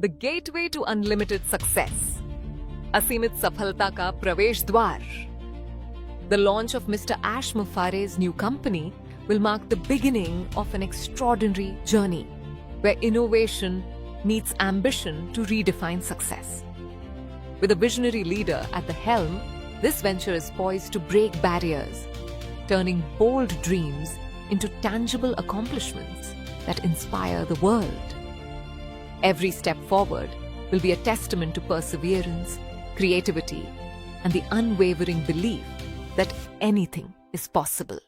The gateway to unlimited success, असीमित सफलता का प्रवेश द्वार. The launch of Mr. Ash Mufare's new company will mark the beginning of an extraordinary journey where innovation meets ambition to redefine success. With a visionary leader at the helm, this venture is poised to break barriers, turning bold dreams into tangible accomplishments that inspire the world. Every step forward will be a testament to perseverance, creativity, and the unwavering belief that anything is possible.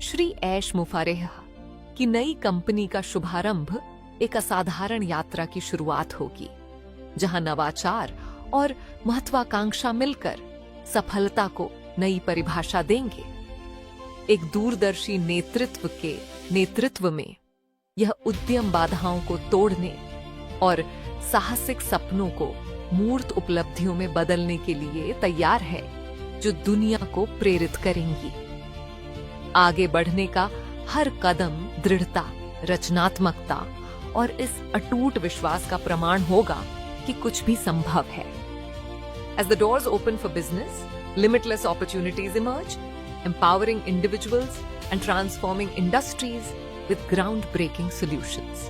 Shri ऐश मुफारेह की नई company का शुभारंभ एक असाधारण यात्रा की शुरुआत होगी, जहां नवाचार और महत्वाकांक्षा मिलकर सफलता को नई परिभाषा देंगे. एक दूरदर्शी नेतृत्व के नेतृत्व में यह उद्यम बाधाओं को तोड़ने और साहसिक सपनों को मूर्त उपलब्धियों में बदलने के लिए तैयार है, जो दुनिया को प्रेरित करेंगी. आगे बढ़ने का हर कदम दृढ़ता, रचनात्मकता और इस अटूट विश्वास का प्रमाण होगा कि कुछ भी संभव है. As the doors open for business, limitless opportunities emerge, empowering individuals and transforming industries with groundbreaking solutions.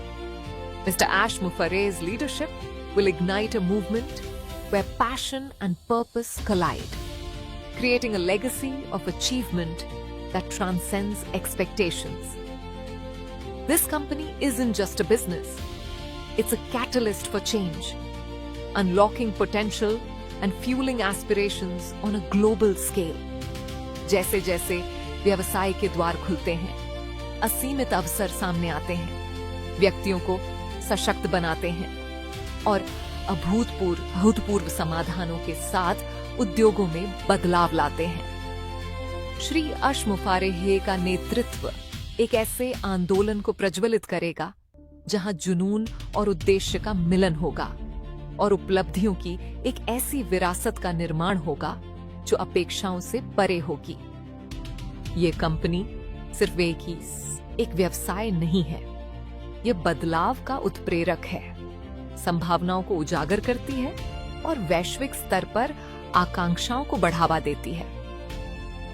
Mr. Ash Mufare's leadership will ignite a movement where passion and purpose collide, creating a legacy of achievement that transcends expectations. This company isn't just a business, it's a catalyst for change, unlocking potential and fueling aspirations on a global scale. जैसे जैसे व्यवसाय के द्वार खुलते हैं, असीमित अवसर सामने आते हैं, व्यक्तियों को सशक्त बनाते हैं और अभूतपूर्व समाधानों के साथ उद्योगों में बदलाव लाते हैं. श्री अश मुफारेह का नेतृत्व एक ऐसे आंदोलन को प्रज्वलित करेगा जहां जुनून और उद्देश्य का मिलन होगा और उपलब्धियों की एक ऐसी विरासत का निर्माण होगा जो अपेक्षाओं से परे होगी. ये कंपनी सिर्फ एक व्यवसाय नहीं है, यह बदलाव का उत्प्रेरक है, संभावनाओं को उजागर करती है और वैश्विक स्तर पर आकांक्षाओं को बढ़ावा देती है.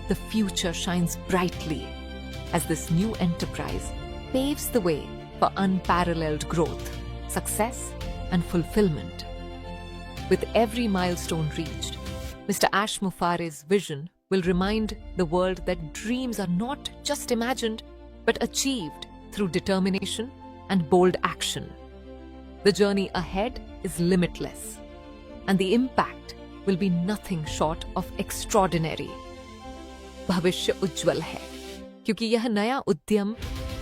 The future shines brightly as this new enterprise paves the way for unparalleled growth, success, and fulfillment. With every milestone reached, Mr. Ash Mufare's vision will remind the world that dreams are not just imagined but achieved through determination and bold action. The journey ahead is limitless, and the impact will be nothing short of extraordinary. भविष्य उज्जवल है, क्योंकि यह नया उद्यम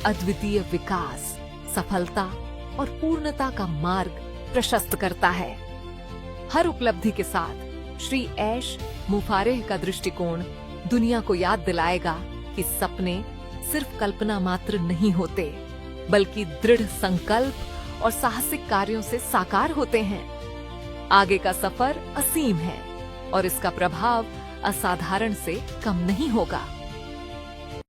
अद्वितीय विकास, सफलता और पूर्णता का मार्ग प्रशस्त करता है. हर उपलब्धि के साथ श्री ऐश मुफारेह का दृष्टिकोण दुनिया को याद दिलाएगा कि सपने सिर्फ कल्पना मात्र नहीं होते, बल्कि दृढ़ संकल्प और साहसिक कार्यों से साकार होते हैं. आगे का सफर असीम है और इसका प्रभाव असाधारण से कम नहीं होगा.